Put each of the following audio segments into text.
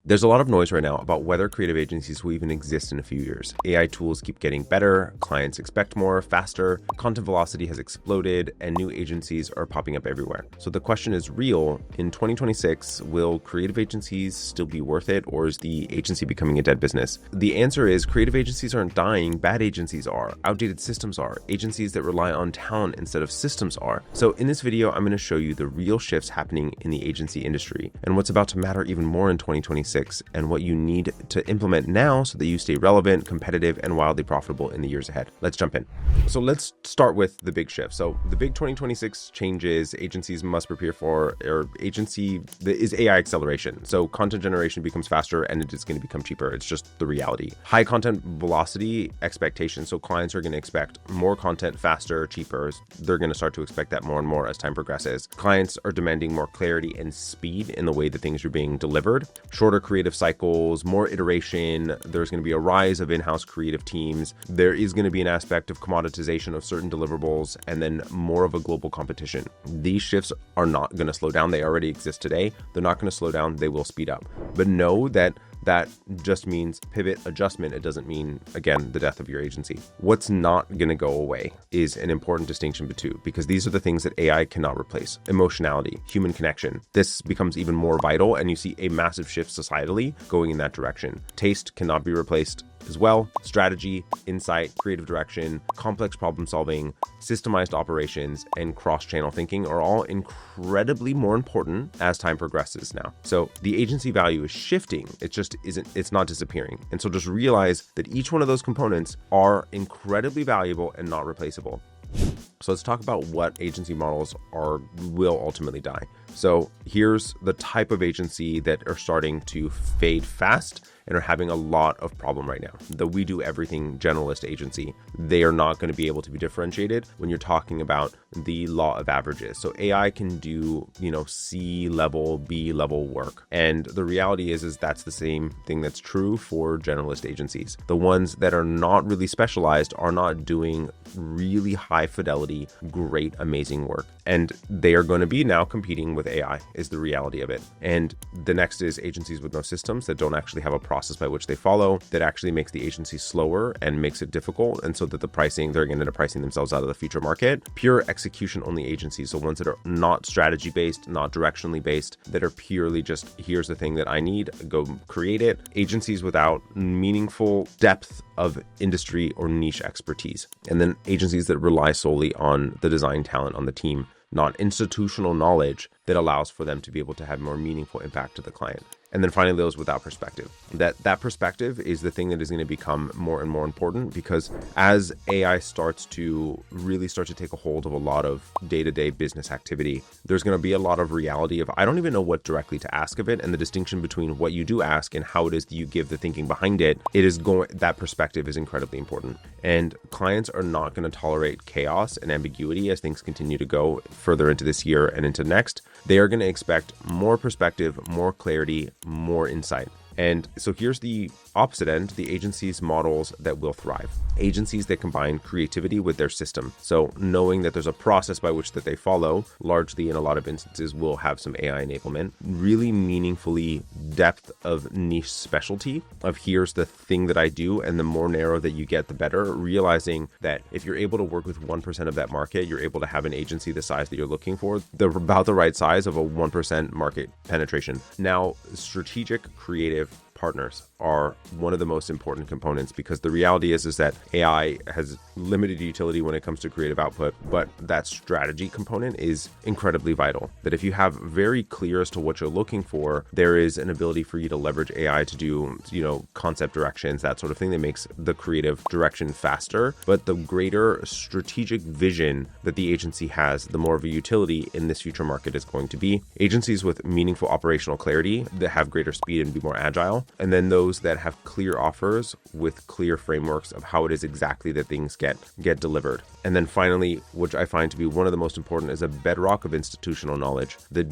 There's a lot of noise right now about whether creative agencies will even exist in a few years. AI tools keep getting better, clients expect more, faster, content velocity has exploded, and new agencies are popping up everywhere. So the question is real. In 2026, will creative agencies still be worth it, or is the agency becoming a dead business? The answer is creative agencies aren't dying, bad agencies are, outdated systems are, agencies that rely on talent instead of systems are. So in this video, I'm going to show you the real shifts happening in the agency industry and what's about to matter even more in 2026. And what you need to implement now so that you stay relevant, competitive, and wildly profitable in the years ahead. Let's jump in. So let's start with the big shift. So the big 2026 changes agencies must prepare for, is AI acceleration. So content generation becomes faster and it is going to become cheaper. It's just the reality. High content velocity expectations. So clients are going to expect more content faster, cheaper. They're going to start to expect that more and more as time progresses. Clients are demanding more clarity and speed in the way that things are being delivered. Shorter creative cycles, more iteration. There's going to be a rise of in-house creative teams. There is going to be an aspect of commoditization of certain deliverables, and then more of a global competition. These shifts are not going to slow down. They already exist today. They're not going to slow down. They will speed up. But know that just means pivot, adjustment. It doesn't mean, again, the death of your agency. What's not going to go away is an important distinction between, because these are the things that AI cannot replace. Emotionality, human connection. This becomes even more vital, and you see a massive shift societally going in that direction. Taste cannot be replaced as well. Strategy, insight, creative direction, complex problem solving, systemized operations, and cross-channel thinking are all incredibly more important as time progresses now. So the agency value is shifting. It's not disappearing. And so just realize that each one of those components are incredibly valuable and not replaceable. So let's talk about what agency models will ultimately die. So here's the type of agency that are starting to fade fast and are having a lot of problem right now. The we do everything generalist agency, they are not going to be able to be differentiated when you're talking about the law of averages. So AI can do, C level, B level work. And the reality is that's the same thing that's true for generalist agencies. The ones that are not really specialized are not doing really high fidelity, great, amazing work. And they are going to be now competing with AI is the reality of it. And the next is agencies with no systems that don't actually have a process by which they follow, that actually makes the agency slower and makes it difficult. And so that they're going to end up pricing themselves out of the future market. Pure execution only agencies. So ones that are not strategy based, not directionally based, that are purely just, here's the thing that I need, go create it. Agencies without meaningful depth of industry or niche expertise. And then agencies that rely solely on the design talent on the team, not institutional knowledge that allows for them to be able to have more meaningful impact to the client. And then finally, those without perspective. That perspective is the thing that is going to become more and more important, because as AI starts to take a hold of a lot of day-to-day business activity, there's going to be a lot of reality of, I don't even know what directly to ask of it. And the distinction between what you do ask and how it is that you give the thinking behind it, that perspective is incredibly important. And clients are not going to tolerate chaos and ambiguity as things continue to go further into this year and into next. They are going to expect more perspective, more clarity, more insight. And so here's the opposite end, the agencies models that will thrive. Agencies that combine creativity with their system. So knowing that there's a process by which that they follow, largely in a lot of instances will have some AI enablement, really meaningfully depth of niche specialty of here's the thing that I do. And the more narrow that you get, the better, realizing that if you're able to work with 1% of that market, you're able to have an agency the size that you're looking for. They're about the right size of a 1% market penetration. Now, strategic creative partners are one of the most important components, because the reality is that AI has limited utility when it comes to creative output, but that strategy component is incredibly vital. That if you have very clear as to what you're looking for, there is an ability for you to leverage AI to do, concept directions, that sort of thing that makes the creative direction faster. But the greater strategic vision that the agency has, the more of a utility in this future market is going to be. Agencies with meaningful operational clarity that have greater speed and be more agile and then those that have clear offers with clear frameworks of how it is exactly that things get delivered. And then finally, which I find to be one of the most important, is a bedrock of institutional knowledge. The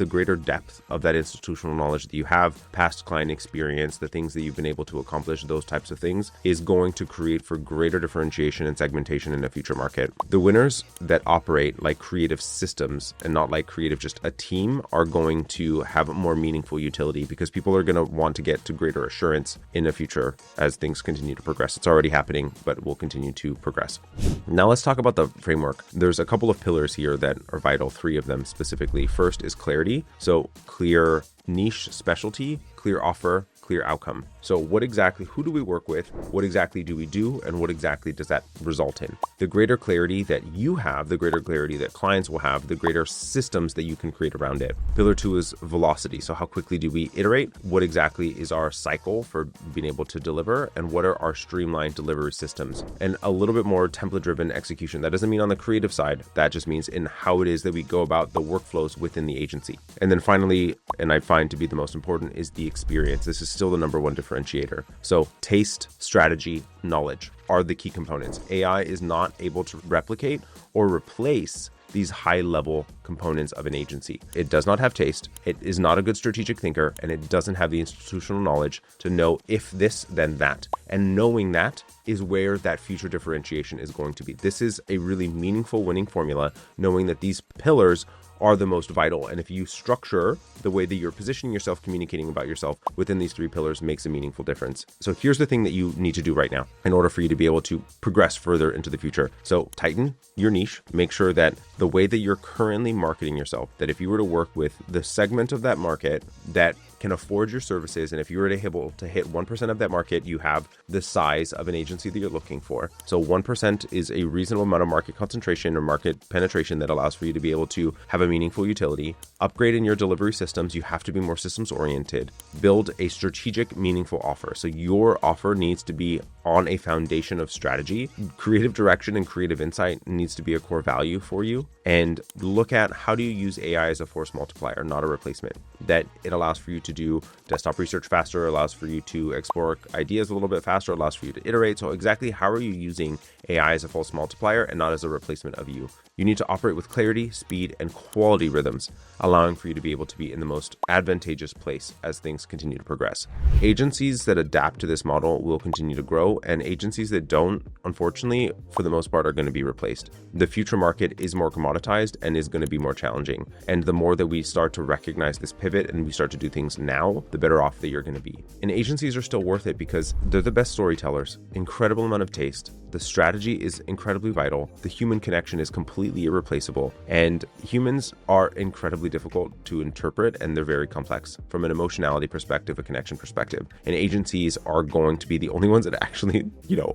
greater depth of that institutional knowledge that you have, past client experience, the things that you've been able to accomplish, those types of things, is going to create for greater differentiation and segmentation in a future market. The winners that operate like creative systems and not like creative just a team are going to have a more meaningful utility, because people are going to want to get to greater assurance in the future as things continue to progress. It's already happening, but will continue to progress. Now let's talk about the framework. There's a couple of pillars here that are vital, 3 of them specifically. First is clarity. So clear niche specialty, clear offer, clear outcome. So who do we work with? What exactly do we do? And what exactly does that result in? The greater clarity that you have, the greater clarity that clients will have, the greater systems that you can create around it. Pillar 2 is velocity. So how quickly do we iterate? What exactly is our cycle for being able to deliver? And what are our streamlined delivery systems? And a little bit more template-driven execution. That doesn't mean on the creative side. That just means in how it is that we go about the workflows within the agency. And then finally, and I find to be the most important, is the experience. This is still the number one differentiator. So taste, strategy, knowledge are the key components. AI is not able to replicate or replace these high-level components of an agency. It does not have taste, it is not a good strategic thinker, and it doesn't have the institutional knowledge to know if this, then that. And knowing that is where that future differentiation is going to be. This is a really meaningful winning formula, knowing that these pillars are the most vital. And if you structure the way that you're positioning yourself, communicating about yourself within these 3 pillars, makes a meaningful difference. So here's the thing that you need to do right now in order for you to be able to progress further into the future. So tighten your niche. Make sure that the way that you're currently marketing yourself, that if you were to work with the segment of that market that can afford your services, and if you were able to hit 1% of that market, you have the size of an agency that you're looking for. So 1% is a reasonable amount of market concentration or market penetration that allows for you to be able to have a meaningful utility. Upgrade in your delivery systems. You have to be more systems oriented. Build a strategic, meaningful offer. So your offer needs to be on a foundation of strategy. Creative direction and creative insight needs to be a core value for you. And look at how do you use AI as a force multiplier, not a replacement. That it allows for you to do desktop research faster, allows for you to explore ideas a little bit faster, allows for you to iterate. So exactly how are you using AI as a force multiplier and not as a replacement of you? You need to operate with clarity, speed, and quality rhythms, allowing for you to be able to be in the most advantageous place as things continue to progress. Agencies that adapt to this model will continue to grow, and agencies that don't, unfortunately, for the most part, are going to be replaced. The future market is more commoditized and is going to be more challenging. And the more that we start to recognize this pivot and we start to do things now, the better off that you're going to be. And agencies are still worth it because they're the best storytellers, incredible amount of taste. The strategy is incredibly vital. The human connection is completely irreplaceable. And humans are incredibly difficult to interpret, and they're very complex from an emotionality perspective, a connection perspective. And agencies are going to be the only ones that actually,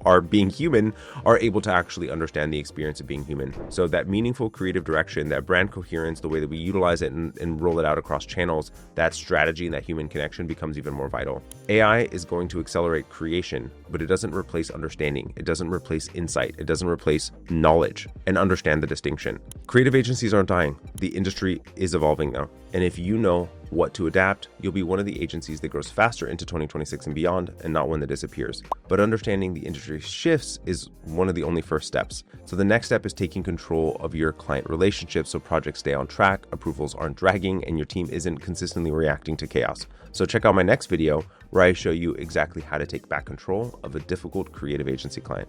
are being human, are able to actually understand the experience of being human. So that meaningful creative direction, that brand coherence, the way that we utilize it and roll it out across channels, that strategy and that human connection becomes even more vital. AI is going to accelerate creation, but it doesn't replace understanding. It doesn't replace insight. It doesn't replace knowledge and understand the distinction. Creative agencies aren't dying. The industry is evolving though. And if you know what to adapt, you'll be one of the agencies that grows faster into 2026 and beyond, and not one that disappears. But understanding the industry shifts is one of the only first steps. So the next step is taking control of your client relationships so projects stay on track, approvals aren't dragging, and your team isn't consistently reacting to chaos. So check out my next video where I show you exactly how to take back control of a difficult creative agency client.